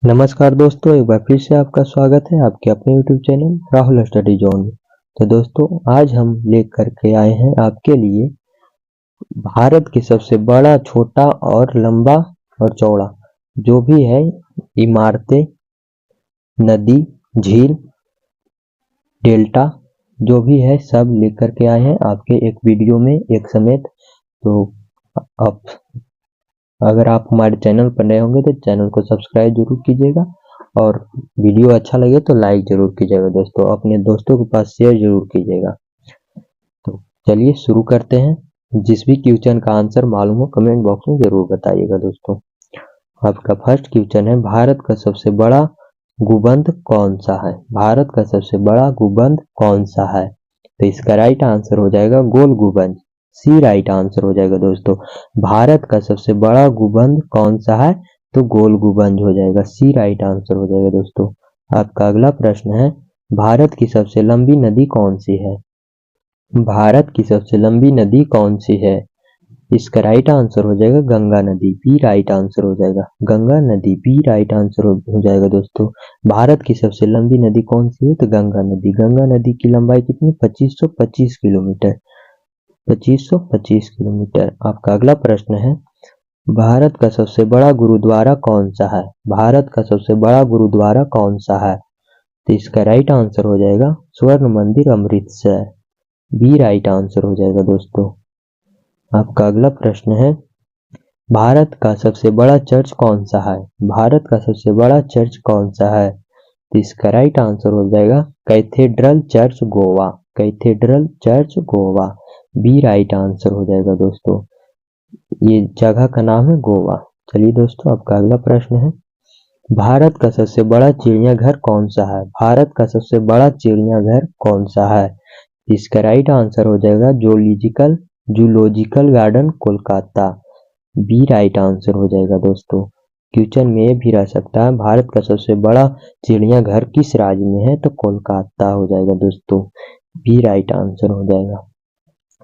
नमस्कार दोस्तों, एक बार फिर से आपका स्वागत है आपके अपने YouTube channel Rahul study zone में। तो दोस्तों, आज हम लेकर के आए हैं आपके लिए भारत की सबसे बड़ा, छोटा और लंबा और चौड़ा जो भी है इमारतें, नदी, झील, डेल्टा जो भी है सब लेकर के आए हैं आपके एक वीडियो में एक समेत। तो आप अगर आप हमारे चैनल पर नए होंगे तो चैनल को सब्सक्राइब जरूर कीजिएगा और वीडियो अच्छा लगे तो लाइक जरूर कीजिएगा दोस्तों, अपने दोस्तों के पास शेयर जरूर कीजिएगा। तो चलिए शुरू करते हैं। जिस भी क्वेश्चन का आंसर मालूम हो कमेंट बॉक्स में जरूर बताइएगा दोस्तों। आपका फर्स्ट क्वेश्चन है, भारत का सबसे बड़ा गुंबद कौन सा है? भारत का सबसे बड़ा गुंबद कौन सा है? तो इसका राइट आंसर हो जाएगा गोल गुंबद। सी राइट आंसर हो जाएगा दोस्तों। भारत का सबसे बड़ा गुंबद कौन सा है? तो गोल गुंबद हो जाएगा। सी राइट आंसर हो जाएगा दोस्तों। आपका अगला प्रश्न है, भारत की सबसे लंबी नदी कौन सी है? भारत की सबसे लंबी नदी कौन सी है? इसका राइट आंसर हो जाएगा गंगा नदी। बी राइट आंसर हो जाएगा गंगा नदी। बी राइट आंसर हो जाएगा दोस्तों। भारत की सबसे लंबी नदी कौन सी है? तो गंगा नदी। गंगा नदी की लंबाई कितनी? 2525 किलोमीटर। 2525 किलोमीटर। आपका अगला प्रश्न है, भारत का सबसे बड़ा गुरुद्वारा कौन सा है? भारत का सबसे बड़ा गुरुद्वारा कौन सा है? तो इसका राइट आंसर हो जाएगा स्वर्ण मंदिर अमृतसर। बी राइट आंसर हो जाएगा दोस्तों। आपका अगला प्रश्न है, भारत का सबसे बड़ा चर्च कौन सा है? भारत का सबसे बड़ा चर्च कौन सा है? तो इसका राइट आंसर हो जाएगा cathedral church Goa. Cathedral church Goa. B right answer हो जाएगा दोस्तों। ये जगह का नाम है गोवा। चलिए दोस्तों, आपका अगला प्रश्न है, भारत का सबसे बड़ा चिड़ियाघर कौन सा है? भारत का सबसे बड़ा चिड़ियाघर कौन सा है? इसका राइट आंसर हो जाएगा zoological garden Kolkata. B right answer हो जाएगा दोस्तों। क्वेश्चन में ये भी रह सकता है, भारत का सबसे बड़ा चिड़ियाघर किस राज्य में है? तो कोलकाता हो जाएगा दोस्तों। बी राइट आंसर हो जाएगा।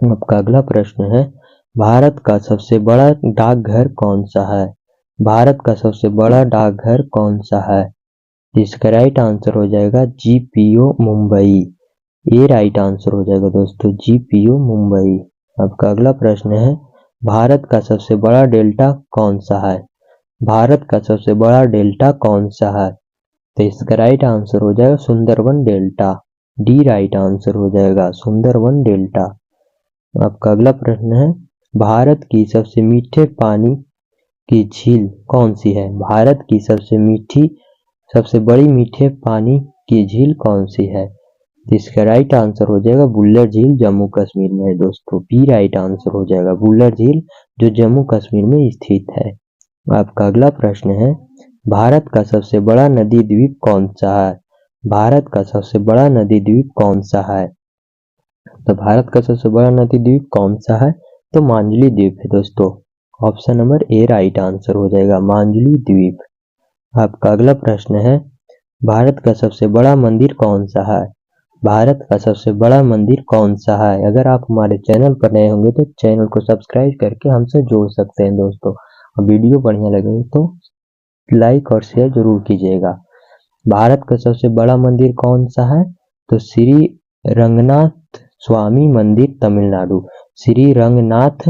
आपका अगला प्रश्न है, भारत का सबसे बड़ा डाकघर कौन सा है? भारत का सबसे बड़ा डाकघर कौन सा है? इसका राइट आंसर हो जाएगा जीपीओ मुंबई। ए राइट आंसर हो जाएगा दोस्तों, जीपीओ मुंबई। आपका अगला प्रश्न है, भारत का सबसे बड़ा डेल्टा कौन सा है? भारत का सबसे बड़ा डेल्टा कौन सा है? तो इसका राइट आंसर हो जाएगा Sundarban delta. D right answer हो जाएगा सुंदरबन डेल्टा। आपका अगला प्रश्न है, भारत की सबसे मीठे पानी की झील कौन सी है? भारत की सबसे बड़ी मीठे पानी की झील कौन सी है? इसका राइट आंसर हो जाएगा बुल्लर झील, जम्मू कश्मीर में है दोस्तों। बी राइट आंसर हो जाएगा बुल्लर झील जो जम्मू कश्मीर में स्थित है। आपका अगला प्रश्न है, भारत का सबसे बड़ा नदी द्वीप कौन सा है? भारत का सबसे बड़ा नदी द्वीप कौन सा है? तो भारत का सबसे बड़ा नदी द्वीप कौन सा है? तो मांजुली द्वीप है दोस्तों। Option number A right answer हो जाएगा मांजुली द्वीप। आपका अगला प्रश्न है, भारत का सबसे बड़ा मंदिर कौन सा है? भारत का सबसे बड़ा मंदिर कौन सा है? अगर आप हमारे चैनल पर नए होंगे तो चैनल को सब्सक्राइब करके हमसे जुड़ सकते हैं दोस्तों। और वीडियो बढ़िया लगे तो लाइक और शेयर जरूर कीजिएगा। भारत का सबसे बड़ा मंदिर कौन सा है? तो श्री रंगनाथ स्वामी मंदिर तमिलनाडु। श्री रंगनाथ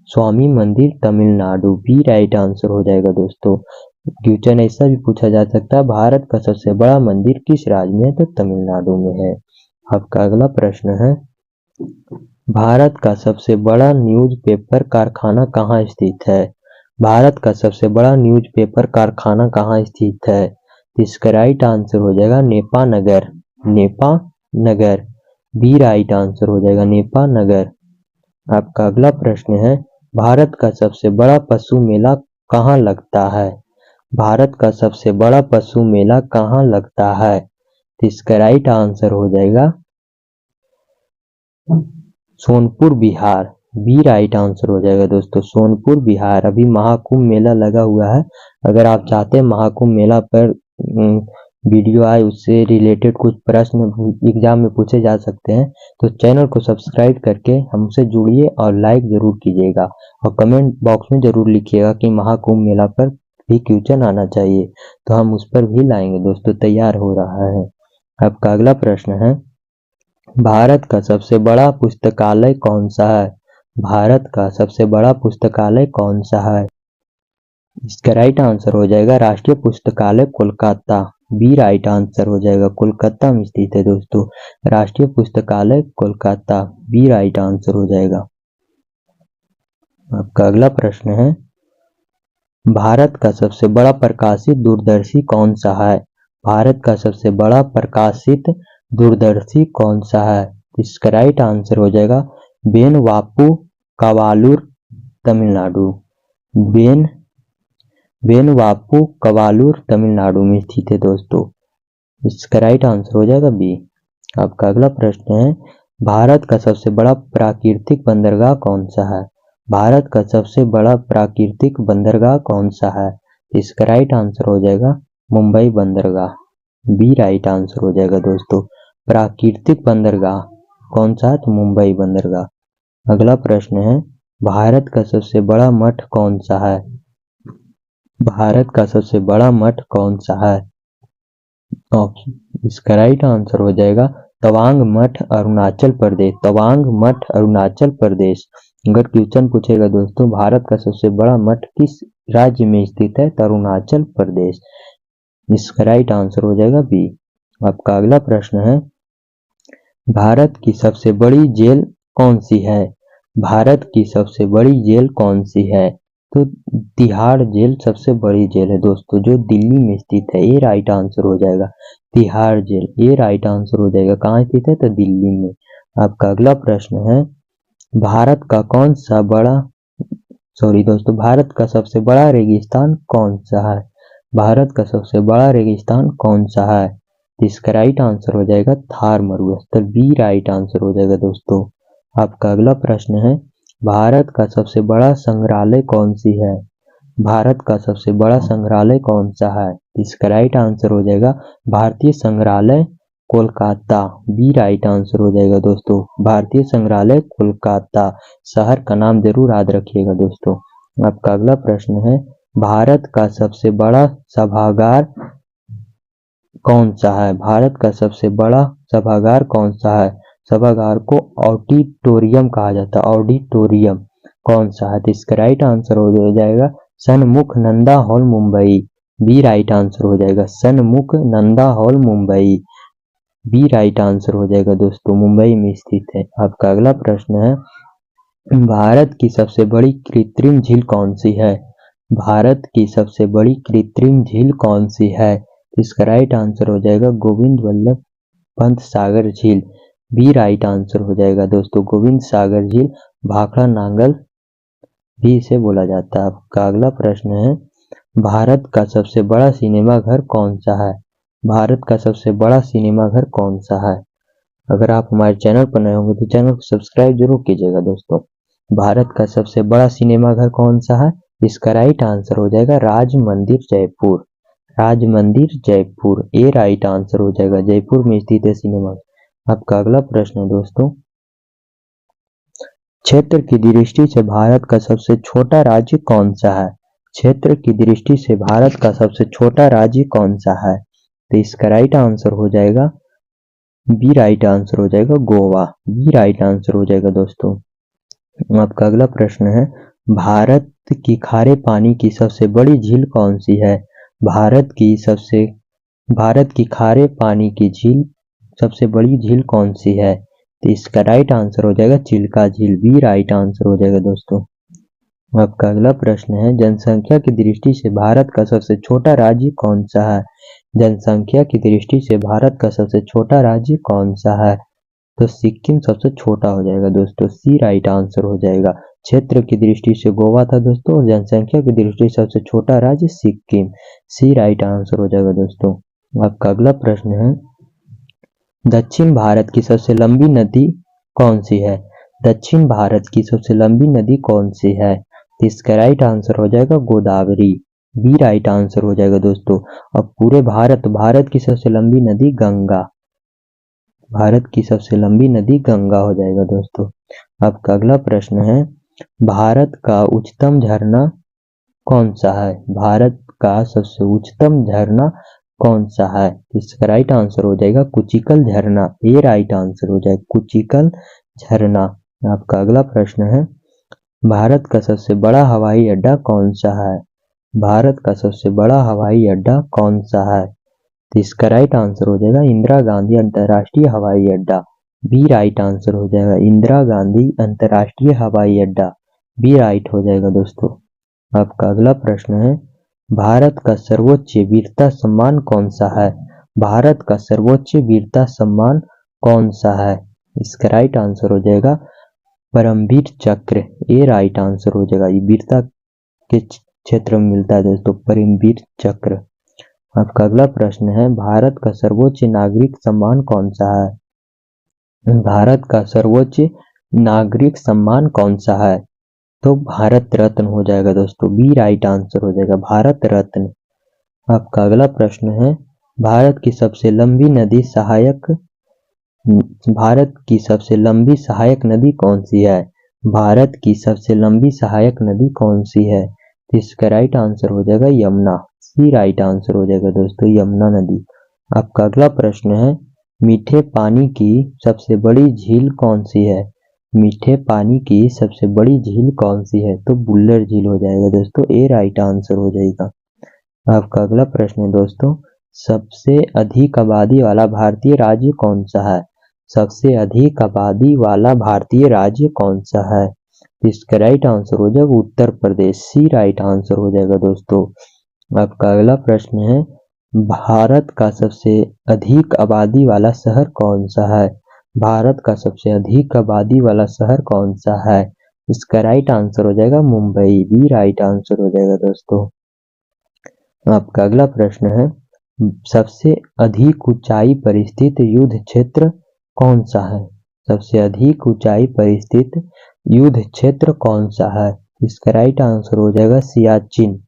स्वामी मंदिर तमिलनाडु। बी राइट आंसर हो जाएगा दोस्तों। क्वेश्चन ऐसा भी पूछा जा सकता है, भारत का सबसे बड़ा मंदिर किस राज्य में है? तो तमिलनाडु में है। आपका अगला प्रश्न है, भारत का सबसे बड़ा न्यूज़पेपर कारखाना कहाँ स्थित है? भारत का सबसे बड़ा न्यूज़पेपर कारखाना कहाँ स्थित है? इसका राइट आंसर हो जाएगा नेपा नगर। नेपा नगर। बी राइट आंसर हो जाएगा नेपा नगर। आपका अगला प्रश्न है, भारत का सबसे बड़ा पशु मेला कहाँ लगता है? भारत का सबसे बड़ा पशु मेला कहाँ लगता है? इसका राइट आंसर हो जाएगा Sonpur Bihar. B right answer हो जाएगा दोस्तों, सोनपुर बिहार। अभी महाकुंभ मेला लगा हुआ है। अगर आप चाहते हैं महाकुंभ मेला पर वीडियो आए, उससे रिलेटेड कुछ प्रश्न एग्जाम में पूछे जा सकते हैं, तो चैनल को सब्सक्राइब करके हमसे जुड़िए और लाइक जरूर कीजिएगा और कमेंट बॉक्स में जरूर लिखिएगा कि महाकुंभ मेला पर भी क्वेश्चन आना चाहिए, तो हम उस पर भी लाएंगे दोस्तों। तैयार हो रहा है। आपका अगला प्रश्न है, भारत का सबसे बड़ा पुस्तकालय कौन सा है? भारत का सबसे बड़ा पुस्तकालय कौन सा है? इसका राइट आंसर हो जाएगा राष्ट्रीय पुस्तकालय कोलकाता। बी राइट आंसर हो जाएगा। कोलकाता में स्थित है दोस्तों राष्ट्रीय पुस्तकालय कोलकाता। बी राइट आंसर हो जाएगा। आपका अगला प्रश्न है, भारत का सबसे बड़ा प्रकाशित दूरदर्शी कौन सा है? भारत का सबसे बड़ा प्रकाशित दूरदर्शी कौन सा है? इसका राइट आंसर हो जाएगा वेनवापू कवालूर तमिलनाडु। वेनवापू कवालूर तमिलनाडु में स्थित है दोस्तों। इसका राइट आंसर हो जाएगा बी। आपका अगला प्रश्न है, भारत का सबसे बड़ा प्राकृतिक बंदरगाह कौन सा है? भारत का सबसे बड़ा प्राकृतिक बंदरगाह कौन सा है? इसका राइट आंसर हो जाएगा मुंबई बंदरगाह। बी राइट आंसर हो जाएगा दोस्तों। प्राकृतिक बंदरगाह कौन सा है? तो मुंबई बंदरगाह। अगला प्रश्न है, भारत का सबसे बड़ा मठ कौन सा है? भारत का सबसे बड़ा मठ कौन सा है? इसका राइट आंसर हो जाएगा तवांग मठ अरुणाचल प्रदेश। तवांग मठ अरुणाचल प्रदेश। अगर क्वेश्चन पूछेगा दोस्तों भारत का सबसे बड़ा मठ किस राज्य में स्थित है? तो अरुणाचल प्रदेश। इसका राइट आंसर हो जाएगा बी। आपका अगला प्रश्न है, भारत की सबसे बड़ी जेल कौन सी है? भारत की सबसे बड़ी जेल कौन सी है? तो तिहाड़ जेल सबसे बड़ी जेल है दोस्तों जो दिल्ली में स्थित है। ये राइट आंसर हो जाएगा तिहाड़ जेल। ये राइट आंसर हो जाएगा। कहाँ स्थित है? तो दिल्ली में। आपका अगला प्रश्न है, भारत का कौन सा बड़ा दोस्तों भारत का सबसे बड़ा रेगिस्तान कौन सा है? भारत का सबसे बड़ा रेगिस्तान कौन सा है? इसका राइट आंसर हो जाएगा थार मरुस्थल। बी राइट आंसर हो जाएगा दोस्तों। आपका अगला प्रश्न है, भारत का सबसे बड़ा संग्रहालय कौन सी है? भारत का सबसे बड़ा संग्रहालय कौन सा है? इसका राइट आंसर हो जाएगा भारतीय संग्रहालय कोलकाता। बी राइट आंसर हो जाएगा दोस्तों। भारतीय संग्रहालय कोलकाता। शहर का नाम जरूर याद रखिएगा दोस्तों। आपका अगला प्रश्न है, भारत का सबसे बड़ा सभागार कौन सा है? भारत का सबसे बड़ा सभागार कौन सा है? सभागार को ऑडिटोरियम कहा जाता है। ऑडिटोरियम कौन सा है? तो इसका राइट आंसर हो जाएगा Shanmukhananda hall Mumbai. B right answer हो जाएगा Shanmukhananda hall Mumbai. B right answer हो जाएगा दोस्तों। मुंबई में स्थित है। आपका अगला प्रश्न है, भारत की सबसे बड़ी कृत्रिम झील कौन सी है? भारत की सबसे बड़ी कृत्रिम झील कौन सी है? इसका राइट आंसर हो जाएगा गोविंद वल्लभ पंत सागर झील। बी राइट आंसर हो जाएगा दोस्तों गोविंद सागर झील। भाखड़ा नांगल भी इसे बोला जाता है। आपका अगला प्रश्न है, भारत का सबसे बड़ा सिनेमा घर कौन सा है? भारत का सबसे बड़ा सिनेमा घर कौन सा है? अगर आप हमारे चैनल पर नए होंगे तो चैनल को सब्सक्राइब जरूर कीजिएगा दोस्तों। भारत का सबसे बड़ा सिनेमा घर कौन सा है? इसका राइट आंसर हो जाएगा राज मंदिर जयपुर। राज मंदिर जयपुर। ए राइट आंसर हो जाएगा। जयपुर में स्थित है सिनेमा। आपका अगला प्रश्न है दोस्तों, क्षेत्र की दृष्टि से भारत का सबसे छोटा राज्य कौन सा है? क्षेत्र की दृष्टि से भारत का सबसे छोटा राज्य कौन सा है? तो इसका राइट आंसर हो जाएगा बी राइट आंसर हो जाएगा गोवा। बी राइट आंसर हो जाएगा दोस्तों। आपका अगला प्रश्न है, भारत की खारे पानी की सबसे बड़ी झील कौन सी है? भारत की खारे पानी की झील सबसे बड़ी झील कौन सी है? तो इसका राइट आंसर हो जाएगा चिल्का झील। बी राइट आंसर हो जाएगा दोस्तों। आपका अगला प्रश्न है, जनसंख्या की दृष्टि से भारत का सबसे छोटा राज्य कौन सा है? जनसंख्या की दृष्टि से भारत का सबसे छोटा राज्य कौन सा है? तो सिक्किम सबसे छोटा हो जाएगा दोस्तों। सी राइट आंसर हो जाएगा। क्षेत्र की दृष्टि से गोवा था दोस्तों और जनसंख्या की दृष्टि से सबसे छोटा राज्य सिक्किम। सी राइट आंसर हो जाएगा दोस्तों। आपका अगला प्रश्न है, दक्षिण भारत की सबसे लंबी नदी कौन सी है? दक्षिण भारत की सबसे लंबी नदी कौन सी है? इसका राइट आंसर हो जाएगा गोदावरी। बी राइट आंसर हो जाएगा दोस्तों। अब पूरे भारत की सबसे लंबी नदी गंगा। भारत की सबसे लंबी नदी गंगा हो जाएगा दोस्तों। आपका अगला प्रश्न है, भारत का उच्चतम झरना कौन सा है? भारत का सबसे उच्चतम झरना कौन सा है? इसका राइट आंसर हो जाएगा कुचिकल झरना। ये राइट आंसर हो जाएगा कुचिकल झरना। आपका अगला प्रश्न है, भारत का सबसे बड़ा हवाई अड्डा कौन सा है? भारत का सबसे बड़ा हवाई अड्डा कौन सा है? तो इसका राइट आंसर हो जाएगा इंदिरा गांधी अंतर्राष्ट्रीय हवाई अड्डा। बी राइट आंसर हो जाएगा इंदिरा गांधी अंतर्राष्ट्रीय हवाई अड्डा। बी राइट हो जाएगा दोस्तों। आपका अगला प्रश्न है, भारत का सर्वोच्च वीरता सम्मान कौन सा है? भारत का सर्वोच्च वीरता सम्मान कौन सा है? इसका राइट आंसर हो जाएगा परमवीर चक्र। ये राइट आंसर हो जाएगा। ये वीरता के क्षेत्र में मिलता है दोस्तों, परमवीर चक्र। आपका अगला प्रश्न है, भारत का सर्वोच्च नागरिक सम्मान कौन सा है? भारत का सर्वोच्च नागरिक सम्मान कौन सा है? तो भारत रत्न हो जाएगा दोस्तों। बी राइट आंसर हो जाएगा भारत रत्न। आपका अगला प्रश्न है, भारत की सबसे लंबी नदी भारत की सबसे लंबी सहायक नदी कौन सी है? भारत की सबसे लंबी सहायक नदी कौन सी है? इसका राइट आंसर हो जाएगा यमुना। सी राइट आंसर हो जाएगा दोस्तों, यमुना नदी। आपका अगला प्रश्न है, मीठे पानी की सबसे बड़ी झील कौन सी है? मीठे पानी की सबसे बड़ी झील कौन सी है? तो बुल्लर झील हो जाएगा दोस्तों। ए राइट आंसर हो जाएगा। आपका अगला प्रश्न है दोस्तों, सबसे अधिक आबादी वाला भारतीय राज्य कौन सा है? सबसे अधिक आबादी वाला भारतीय राज्य कौन सा है? इसका राइट आंसर हो जाएगा उत्तर प्रदेश। सी राइट आंसर हो जाएगा दोस्तों। आपका अगला प्रश्न है, भारत का सबसे अधिक आबादी वाला शहर कौन सा है? भारत का सबसे अधिक आबादी वाला शहर कौन सा है? इसका राइट आंसर हो जाएगा मुंबई। बी राइट आंसर हो जाएगा दोस्तों। आपका अगला प्रश्न है, सबसे अधिक ऊंचाई पर स्थित युद्ध क्षेत्र कौन सा है? सबसे अधिक ऊंचाई पर स्थित युद्ध क्षेत्र कौन सा है? इसका राइट आंसर हो जाएगा सियाचिन।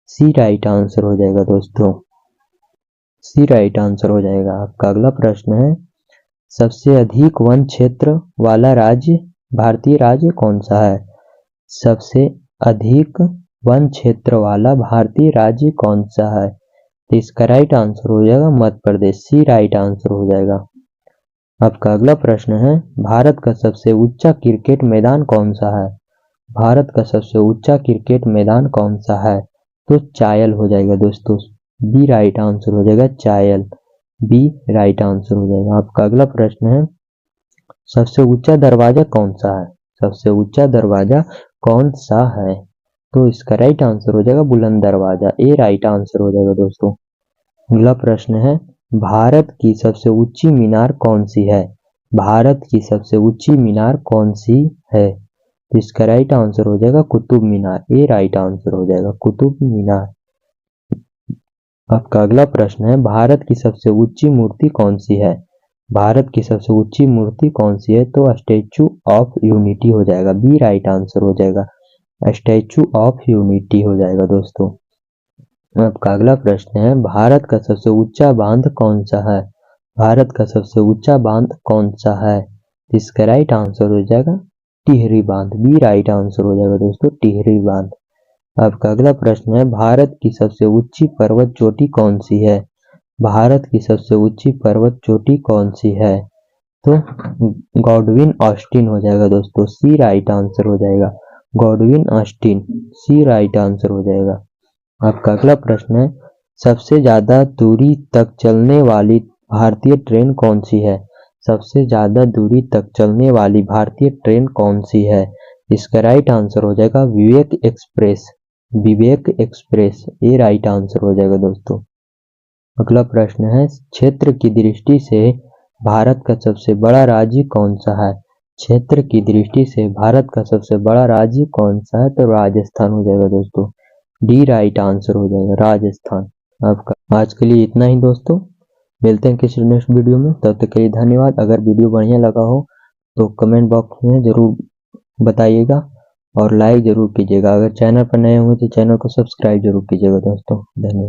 सी राइट आंसर हो जाएगा दोस्तों। सी राइट आंसर हो जाएगा। आपका अगला प्रश्न है, सबसे अधिक वन क्षेत्र वाला राज्य भारतीय राज्य कौन सा है? सबसे अधिक वन क्षेत्र वाला भारतीय राज्य कौन सा है? तो इसका राइट आंसर हो जाएगा मध्य प्रदेश। सी राइट आंसर हो जाएगा। आपका अगला प्रश्न है, भारत का सबसे ऊंचा क्रिकेट मैदान कौन सा है? भारत का सबसे ऊंचा क्रिकेट मैदान कौन सा है? तो चायल हो जाएगा दोस्तों। बी राइट आंसर हो जाएगा चायल। बी राइट आंसर हो जाएगा। आपका अगला प्रश्न है, सबसे ऊंचा दरवाजा कौन सा है? सबसे ऊंचा दरवाजा कौन सा है? तो इसका राइट आंसर हो जाएगा बुलंद दरवाजा। ए राइट आंसर हो जाएगा दोस्तों। अगला प्रश्न है, भारत की सबसे ऊंची मीनार कौन सी है? भारत की सबसे ऊंची मीनार कौन सी है? तो इसका राइट आंसर हो जाएगा कुतुब मीनार। ए राइट आंसर हो जाएगा कुतुब मीनार। आपका अगला प्रश्न है, भारत की सबसे ऊंची मूर्ति कौन सी है? भारत की सबसे ऊंची मूर्ति कौन सी है? तो स्टैचू ऑफ यूनिटी हो जाएगा। बी राइट आंसर हो जाएगा। स्टैचू ऑफ यूनिटी हो जाएगा दोस्तों। आपका अगला प्रश्न है, भारत का सबसे ऊंचा बांध कौन सा है? भारत का सबसे ऊंचा बांध कौन सा है? इसका राइट आंसर हो जाएगा टिहरी बांध। बी राइट आंसर हो जाएगा दोस्तों, टिहरी बांध। आपका अगला प्रश्न है, भारत की सबसे ऊंची पर्वत चोटी कौन सी है? भारत की सबसे ऊंची पर्वत चोटी कौन सी है? तो गॉडविन ऑस्टिन हो जाएगा दोस्तों। सी राइट आंसर हो जाएगा। Godwin Austin. C right answer हो जाएगा। आपका अगला प्रश्न है, सबसे ज्यादा दूरी तक चलने वाली भारतीय ट्रेन कौन सी है? सबसे ज्यादा दूरी तक चलने वाली भारतीय ट्रेन कौन सी है? इसका राइट आंसर हो जाएगा विवेक एक्सप्रेस। विवेक एक्सप्रेस। ये राइट आंसर हो जाएगा दोस्तों। अगला प्रश्न है, क्षेत्र की दृष्टि से भारत का सबसे बड़ा राज्य कौन सा है? क्षेत्र की दृष्टि से भारत का सबसे बड़ा राज्य कौन सा है? तो राजस्थान हो जाएगा दोस्तों। डी राइट आंसर हो जाएगा राजस्थान। आपका आज के लिए इतना ही दोस्तों, मिलते हैं किसी नेक्स्ट वीडियो में। तब तक के लिए धन्यवाद। अगर वीडियो बढ़िया लगा हो तो कमेंट बॉक्स में जरूर बताइएगा और लाइक जरूर कीजिएगा। अगर चैनल पर नए हुए तो चैनल को सब्सक्राइब जरूर कीजिएगा दोस्तों। धन्यवाद।